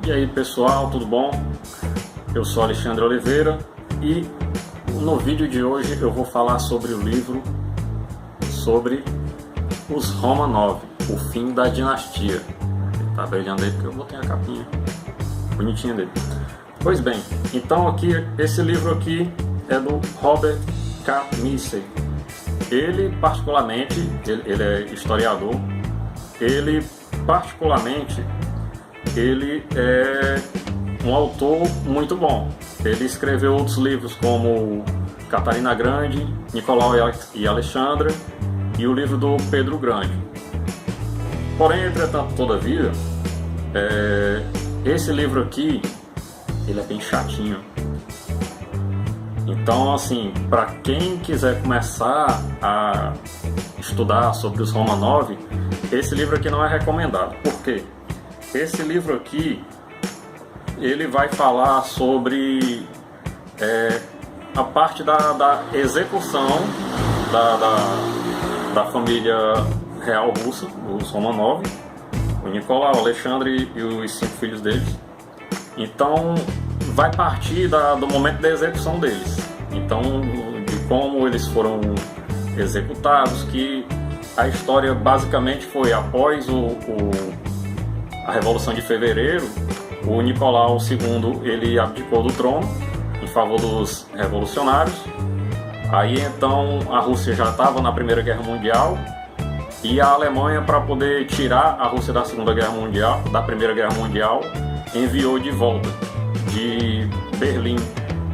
E aí pessoal, tudo bom? Eu sou Alexandre Oliveira e no vídeo de hoje eu vou falar sobre o livro sobre os Romanov, o fim da dinastia. Tá brilhando aí porque eu botei a capinha bonitinha dele. Pois bem, então aqui, esse livro aqui é do Robert Kamenetsky. Ele particularmente, ele é historiador, ele é um autor muito bom. Ele escreveu outros livros como Catarina Grande, Nicolau e Alexandra e o livro do Pedro Grande. Porém, entretanto, todavia, esse livro aqui, ele é bem chatinho. Então, assim, para quem quiser começar a estudar sobre os Romanov, esse livro aqui não é recomendado. Por quê? Esse livro aqui, ele vai falar sobre a parte da execução da família real russa, os Romanov, o Nicolau, o Alexandre e os 5 filhos deles. Então, vai partir do momento da execução deles. Então, de como eles foram executados, que a história basicamente foi após a Revolução de Fevereiro, o Nicolau II ele abdicou do trono em favor dos revolucionários. Aí então a Rússia já estava na Primeira Guerra Mundial e a Alemanha, para poder tirar a Rússia da Primeira Guerra Mundial, enviou de volta de Berlim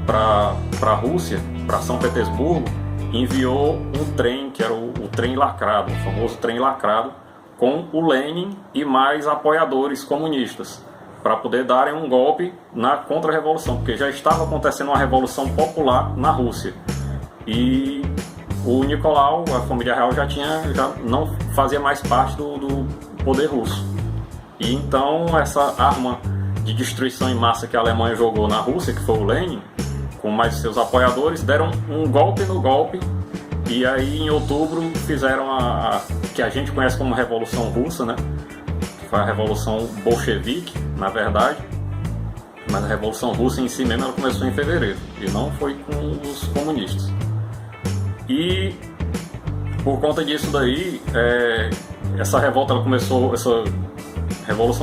para a Rússia, para São Petersburgo, enviou um trem que era o trem lacrado, o famoso trem lacrado, com o Lenin e mais apoiadores comunistas, para poder darem um golpe na contra-revolução, porque já estava acontecendo uma revolução popular na Rússia. E o Nicolau, a família real, já não fazia mais parte do poder russo. E então essa arma de destruição em massa que a Alemanha jogou na Rússia, que foi o Lenin, com mais seus apoiadores, deram um golpe no golpe. E aí em outubro fizeram que a gente conhece como Revolução Russa, né? Que foi a Revolução Bolchevique, na verdade. Mas a Revolução Russa em si mesmo ela começou em fevereiro e não foi com os comunistas. E por conta disso daí, essa revolução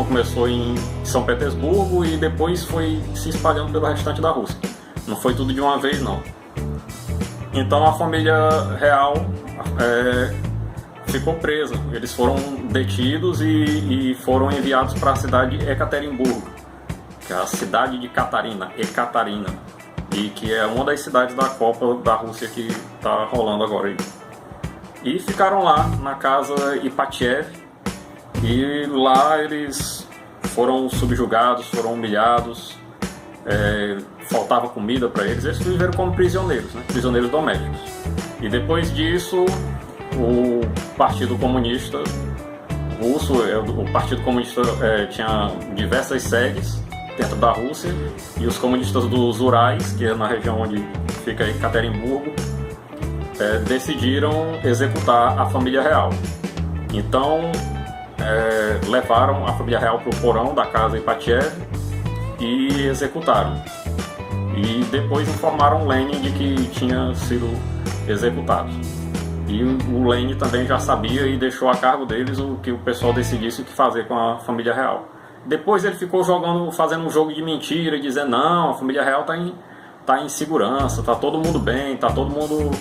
começou em São Petersburgo e depois foi se espalhando pelo restante da Rússia. Não foi tudo de uma vez, não. Então a família real ficou presa. Eles foram detidos e foram enviados para a cidade de Ekaterimburgo, que é a cidade de Ekaterina, e que é uma das cidades da Copa da Rússia que está rolando agora aí. E ficaram lá na casa Ipatiev, e lá eles foram subjugados, foram humilhados, faltava comida para eles. Eles viveram como prisioneiros, né? Prisioneiros domésticos. E depois disso, o Partido Comunista Russo, o Partido Comunista tinha diversas sedes dentro da Rússia, e os comunistas dos Urais, que é na região onde fica Ekaterimburgo, decidiram executar a família real. Então levaram a família real para o porão da casa Ipatiev e executaram. E depois informaram Lenin de que tinha sido executado. E o Lenin também já sabia e deixou a cargo deles o que o pessoal decidisse o que fazer com a família real. Depois ele ficou fazendo um jogo de mentira, dizendo não, a família real tá em segurança, tá todo mundo bem, tá todo mundo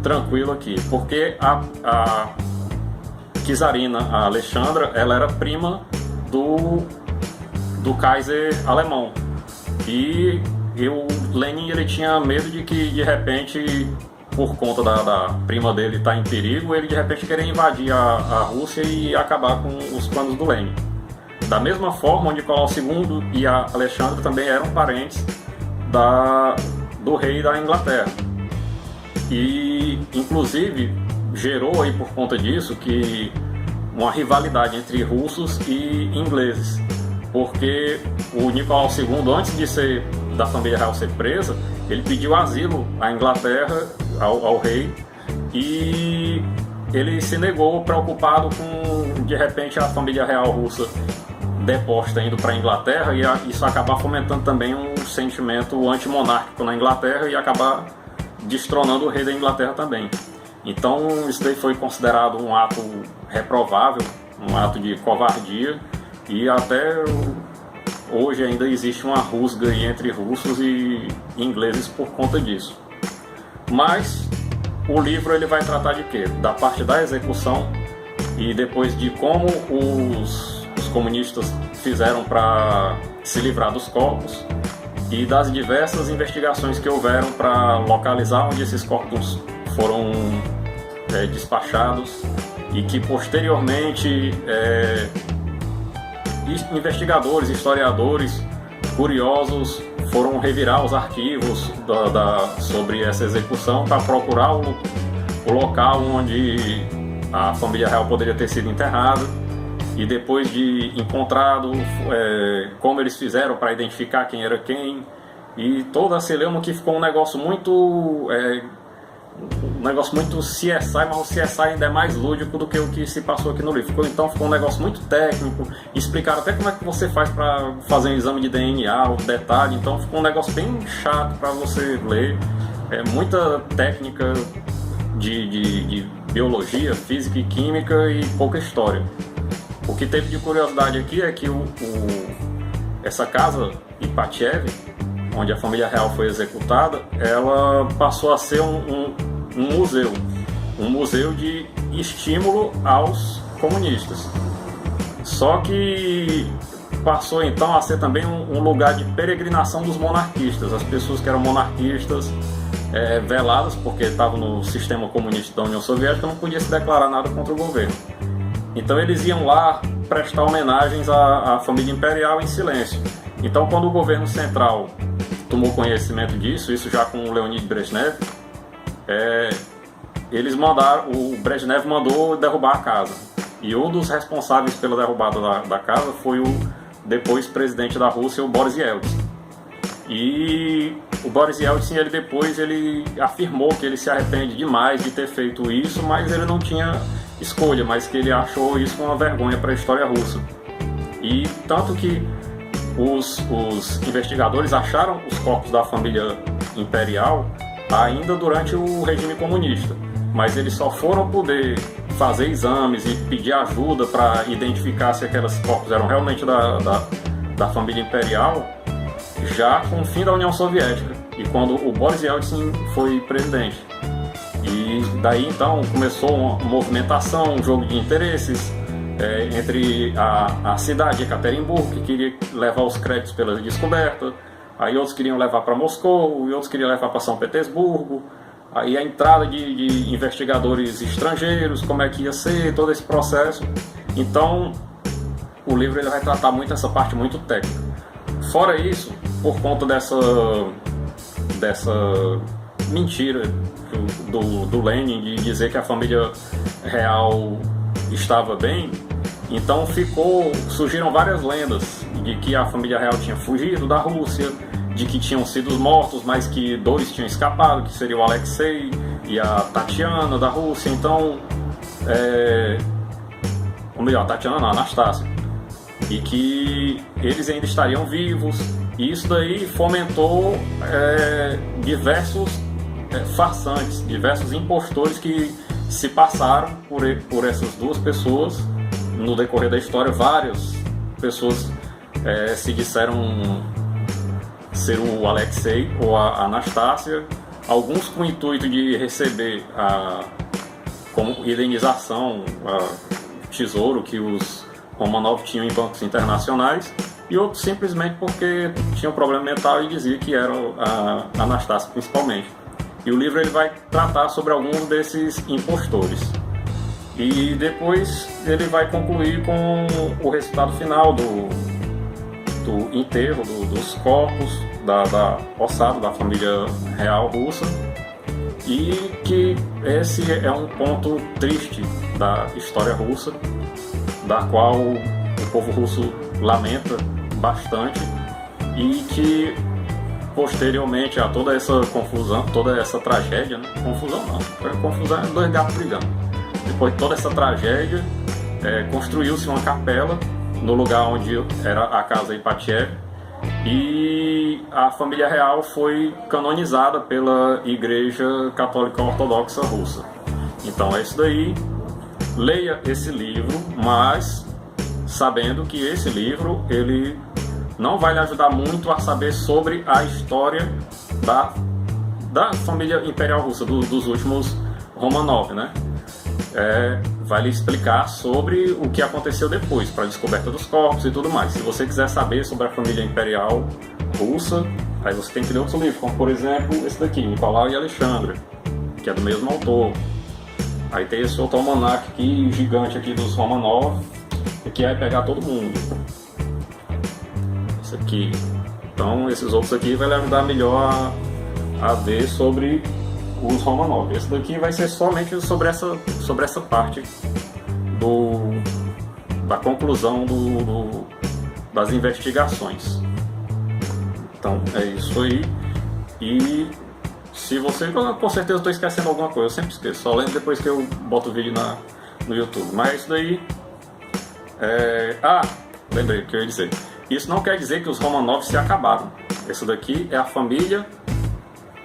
tranquilo aqui. Porque a czarina, a Alexandra, ela era prima do Kaiser alemão. E o Lenin ele tinha medo de que, de repente, por conta da prima dele estar em perigo, ele de repente querer invadir a Rússia e acabar com os planos do Lenin. Da mesma forma, o Nicolau II e a Alexandra também eram parentes do rei da Inglaterra. E, inclusive, gerou aí por conta disso que uma rivalidade entre russos e ingleses. Porque o Nicolau II, antes da família real ser presa, ele pediu asilo à Inglaterra, ao rei, e ele se negou, preocupado com, de repente, a família real russa deposta indo para a Inglaterra, e isso acabar fomentando também um sentimento antimonárquico na Inglaterra e acabar destronando o rei da Inglaterra também. Então isso daí foi considerado um ato reprovável, um ato de covardia, e até hoje ainda existe uma rusga entre russos e ingleses por conta disso. Mas o livro ele vai tratar de quê? Da parte da execução e depois de como os comunistas fizeram para se livrar dos corpos e das diversas investigações que houveram para localizar onde esses corpos foram despachados, e que posteriormente investigadores, historiadores curiosos foram revirar os arquivos sobre essa execução para procurar o local onde a família real poderia ter sido enterrada, e depois de encontrado como eles fizeram para identificar quem era quem, e toda a celeuma, que ficou um negócio muito CSI, mas o CSI ainda é mais lúdico do que o que se passou aqui no livro. Então ficou um negócio muito técnico, explicaram até como é que você faz para fazer um exame de DNA, o detalhe, então ficou um negócio bem chato para você ler, muita técnica de biologia, física e química e pouca história. O que teve de curiosidade aqui é que essa casa Ipatiev, onde a família real foi executada, ela passou a ser um museu de estímulo aos comunistas. Só que passou então a ser também um lugar de peregrinação dos monarquistas. As pessoas que eram monarquistas veladas, porque estavam no sistema comunista da União Soviética, não podiam se declarar nada contra o governo. Então eles iam lá prestar homenagens à família imperial em silêncio. Então quando o governo central tomou conhecimento disso, isso já com o Leonid Brezhnev, o Brezhnev mandou derrubar a casa. E um dos responsáveis pela derrubada da casa foi o depois presidente da Rússia, o Boris Yeltsin. E o Boris Yeltsin, ele afirmou que ele se arrepende demais de ter feito isso, mas ele não tinha escolha, mas que ele achou isso uma vergonha para a história russa. E tanto que os investigadores acharam os corpos da família imperial ainda durante o regime comunista, mas eles só foram poder fazer exames e pedir ajuda para identificar se aqueles corpos eram realmente da família imperial já com o fim da União Soviética e quando o Boris Yeltsin foi presidente. E daí então começou uma movimentação, um jogo de interesses entre a cidade de Ekaterimburgo, que queria levar os créditos pela descoberta, aí outros queriam levar para Moscou, e outros queriam levar para São Petersburgo, aí a entrada de investigadores estrangeiros, como é que ia ser todo esse processo. Então o livro ele vai tratar muito essa parte muito técnica. Fora isso, por conta dessa mentira do Lenin de dizer que a família real estava bem, então surgiram várias lendas de que a família real tinha fugido da Rússia, de que tinham sido mortos, mas que 2 tinham escapado, que seria o Alexei e a Tatiana da Rússia. Então, ou melhor, a Tatiana não, a Anastácia, e que eles ainda estariam vivos. E isso daí fomentou diversos farsantes, diversos impostores que se passaram por essas duas pessoas. No decorrer da história, várias pessoas se disseram ser o Alexei ou a Anastácia, alguns com o intuito de receber como indenização tesouro que os Romanov tinham em bancos internacionais, e outros simplesmente porque tinham problema mental e dizia que era a Anastácia principalmente. E o livro ele vai tratar sobre alguns desses impostores. E depois ele vai concluir com o resultado final do enterro dos corpos da ossada da família real russa, e que esse é um ponto triste da história russa, da qual o povo russo lamenta bastante, e que posteriormente a toda essa confusão, toda essa tragédia, né? Confusão é 2 gatos brigando. Depois de toda essa tragédia, construiu-se uma capela no lugar onde era a casa Ipatiev, e a família real foi canonizada pela Igreja Católica Ortodoxa Russa. Então é isso daí. Leia esse livro, mas sabendo que esse livro ele não vai lhe ajudar muito a saber sobre a história da família imperial russa, dos últimos Romanov, né? Vai lhe explicar sobre o que aconteceu depois, para a descoberta dos corpos e tudo mais. Se você quiser saber sobre a família imperial russa, aí você tem que ler outros livros, como por exemplo esse daqui, Nicolau e Alexandre, que é do mesmo autor. Aí tem esse outro almanac aqui, gigante aqui dos Romanov, que vai pegar todo mundo. Esse aqui. Então esses outros aqui vai lhe ajudar melhor a ver sobre os Romanov. Esse daqui vai ser somente sobre essa parte da conclusão das investigações. Então é isso aí. E se você, com certeza estou esquecendo alguma coisa, eu sempre esqueço, só lembro depois que eu boto o vídeo no YouTube. Mas isso daí lembrei o que eu ia dizer. Isso não quer dizer que os Romanov se acabaram. Esse daqui é a família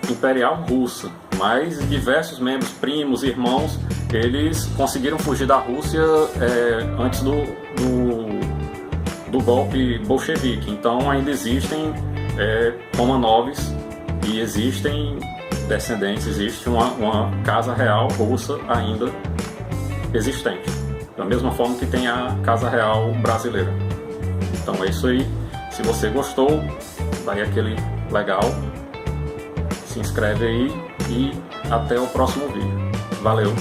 imperial russa, mas diversos membros, primos, irmãos, eles conseguiram fugir da Rússia antes do golpe bolchevique. Então ainda existem Romanovs e existem descendentes, existe uma casa real russa ainda existente, da mesma forma que tem a casa real brasileira. Então é isso aí. Se você gostou, dá aí aquele legal, se inscreve aí e até o próximo vídeo. Valeu!